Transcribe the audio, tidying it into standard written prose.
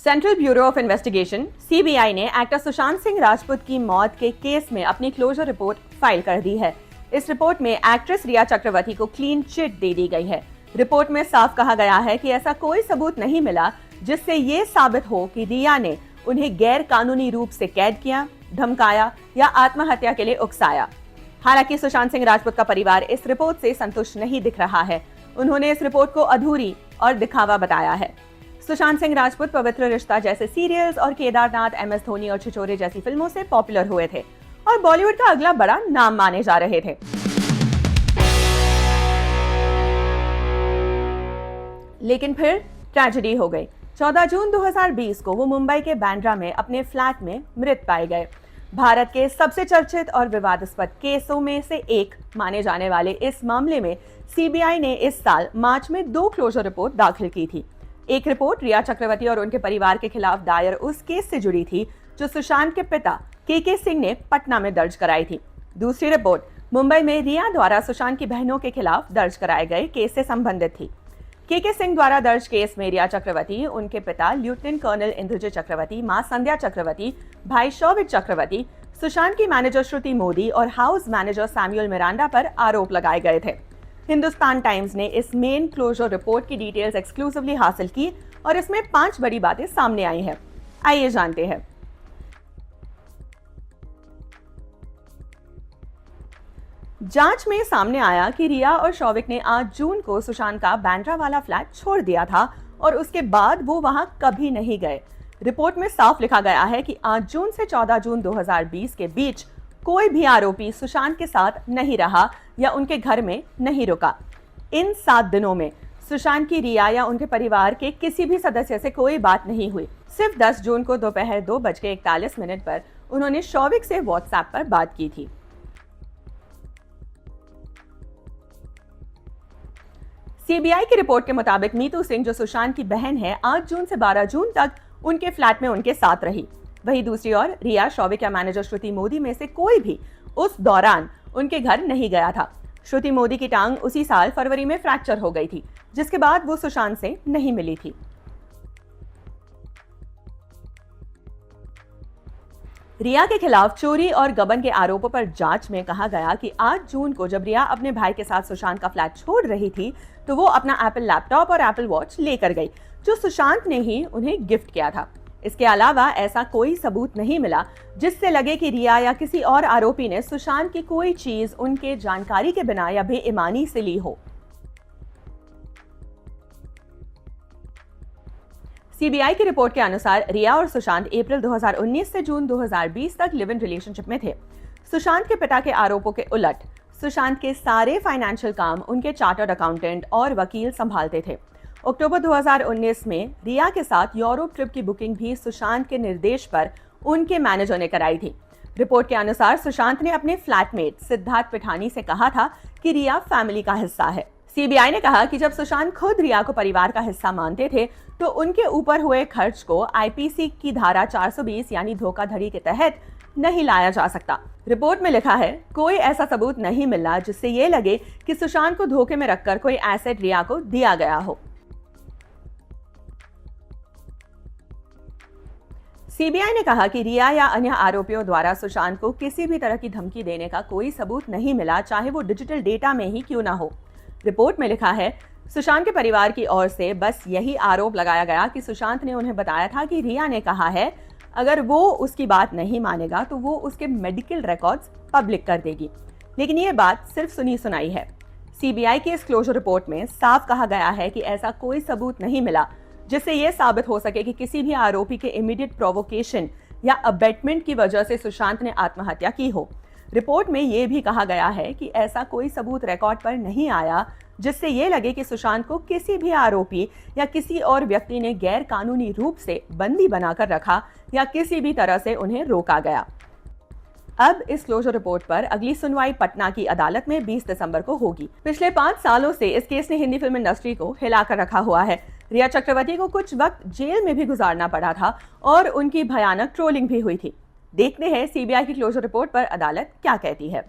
Central bureau of investigation CBI ने actor Sushant Singh Rajput की मौत के केस में अपनी क्लोजर रिपोर्ट फाइल कर दी है। इस रिपोर्ट में एक्ट्रेस रिया चक्रवर्ती को क्लीन चिट दे दी गई है। रिपोर्ट में साफ कहा गया है कि ऐसा कोई सबूत नहीं मिला जिससे ये साबित हो कि रिया ने उन्हें गैर कानूनी रूप से कैद किया, धमकाया या आत्महत्या के लिए उकसाया। हालांकि सुशांत सिंह राजपूत का परिवार इस रिपोर्ट से संतुष्ट नहीं दिख रहा है। उन्होंने इस रिपोर्ट को अधूरी और दिखावा बताया है। सुशांत सिंह राजपूत पवित्र रिश्ता जैसे सीरियल्स और केदारनाथ, MS धोनी और छिछोरे जैसी फिल्मों से पॉपुलर हुए थे और बॉलीवुड का अगला बड़ा नाम माने जा रहे थे। लेकिन फिर ट्रेजेडी हो गई। 14 जून 2020 को वो मुंबई के बांद्रा में अपने फ्लैट में मृत पाए गए। भारत के सबसे चर्चित और विवादास्पद केसों में से एक माने जाने वाले इस मामले में सीबीआई ने इस साल मार्च में 2 क्लोजर रिपोर्ट दाखिल की थी। एक रिपोर्ट रिया चक्रवर्ती और उनके परिवार के खिलाफ दायर उस केस से जुड़ी थी जो सुशांत के पिता के सिंह ने पटना में दर्ज कराई थी। दूसरी रिपोर्ट मुंबई में रिया द्वारा सुशांत की बहनों के खिलाफ दर्ज कराए गए केस से संबंधित थी। के सिंह द्वारा दर्ज केस में रिया चक्रवर्ती, उनके पिता लेफ्टिनेंट कर्नल इंद्रजीत चक्रवर्ती, मां संध्या चक्रवर्ती, भाई शौविक चक्रवर्ती, सुशांत की मैनेजर श्रुति मोदी और हाउस मैनेजर सैमुअल मिरांडा पर आरोप लगाए गए थे। हिंदुस्तान टाइम्स ने इस मेन क्लोजर रिपोर्ट की डिटेल्स एक्सक्लूसिवली हासिल की और इसमें 5 बड़ी बातें सामने आई हैं। आइए जानते हैं। जांच में सामने आया कि रिया और शौविक ने 8 जून को सुशांत का बांद्रा वाला फ्लैट छोड़ दिया था और उसके बाद वो वहां कभी नहीं गए। रिपोर्ट में साफ लिखा गया है कि 8 जून से 14 जून 2020 के बीच कोई भी आरोपी सुशांत के साथ नहीं रहा या उनके घर में नहीं रुका। इन 7 दिनों में सुशांत की रिया या उनके परिवार के किसी भी सदस्य से कोई बात नहीं हुई। सिर्फ 10 जून को दोपहर 2:41 पर उन्होंने शौविक से व्हाट्सएप पर बात की थी। सीबीआई की रिपोर्ट के मुताबिक मीतू सिंह, जो सुशांत की बहन है, 8 जून से 12 जून तक उनके फ्लैट में उनके साथ रही। वहीं दूसरी ओर रिया, शौविक या मैनेजर श्रुति मोदी में से कोई भी उस दौरान उनके घर नहीं गया था। श्रुति मोदी की टांग उसी साल फरवरी में फ्रैक्चर हो गई थी, जिसके बाद वो सुशांत से नहीं मिली थी। रिया के खिलाफ चोरी और गबन के आरोपों पर जांच में कहा गया कि 8 जून को जब रिया अपने भाई के साथ सुशांत का फ्लैट छोड़ रही थी तो वो अपना एप्पल लैपटॉप और एप्पल वॉच लेकर गई, जो सुशांत ने ही उन्हें गिफ्ट किया था। इसके अलावा ऐसा कोई सबूत नहीं मिला जिससे लगे कि रिया या किसी और आरोपी ने सुशांत की कोई चीज उनके जानकारी के बिना या बेईमानी से ली हो। सीबीआई की रिपोर्ट के अनुसार रिया और सुशांत अप्रैल 2019 से जून 2020 तक लिव इन रिलेशनशिप में थे। सुशांत के पिता के आरोपों के उलट सुशांत के सारे फाइनेंशियल काम उनके चार्टर्ड अकाउंटेंट और वकील संभालते थे। अक्टूबर 2019 में रिया के साथ यूरोप ट्रिप की बुकिंग भी सुशांत के निर्देश पर उनके मैनेजर ने कराई थी। रिपोर्ट के अनुसार सुशांत ने अपने फ्लैटमेट सिद्धार्थ पिठानी से कहा था कि रिया फैमिली का हिस्सा है। सीबीआई ने कहा कि जब सुशांत खुद रिया को परिवार का हिस्सा मानते थे तो उनके ऊपर हुए खर्च को आईपीसी की धारा 420 यानी धोखाधड़ी के तहत नहीं लाया जा सकता। रिपोर्ट में लिखा है, कोई ऐसा सबूत नहीं मिला जिससे ये लगे कि सुशांत को धोखे में रखकर कोई एसेट रिया को दिया गया हो। सीबीआई ने कहा कि रिया या अन्य आरोपियों द्वारा सुशांत को किसी भी तरह की धमकी देने का कोई सबूत नहीं मिला, चाहे वो डिजिटल डेटा में ही क्यों ना हो। रिपोर्ट में लिखा है, सुशांत के परिवार की ओर से बस यही आरोप लगाया गया कि सुशांत ने उन्हें बताया था कि रिया ने कहा है अगर वो उसकी बात नहीं मानेगा तो वो उसके मेडिकल रिकॉर्ड्स पब्लिक कर देगी। लेकिन ये बात सिर्फ सुनी सुनाई है। सीबीआई की इस क्लोजर रिपोर्ट में साफ कहा गया है कि ऐसा कोई सबूत नहीं मिला जिससे यह साबित हो सके कि किसी भी आरोपी के इमीडिएट प्रोवोकेशन या अबेटमेंट की वजह से सुशांत ने आत्महत्या की हो। रिपोर्ट में यह भी कहा गया है कि ऐसा कोई सबूत रिकॉर्ड पर नहीं आया जिससे ये लगे कि सुशांत को किसी भी आरोपी या किसी और व्यक्ति ने गैर कानूनी रूप से बंदी बनाकर रखा या किसी भी तरह से उन्हें रोका गया। अब इस क्लोजर रिपोर्ट पर अगली सुनवाई पटना की अदालत में 20 दिसंबर को होगी। पिछले 5 सालों से इस केस ने हिंदी फिल्म इंडस्ट्री को हिलाकर रखा हुआ है। रिया चक्रवर्ती को कुछ वक्त जेल में भी गुजारना पड़ा था और उनकी भयानक ट्रोलिंग भी हुई थी। देखते हैं सीबीआई की क्लोजर रिपोर्ट पर अदालत क्या कहती है।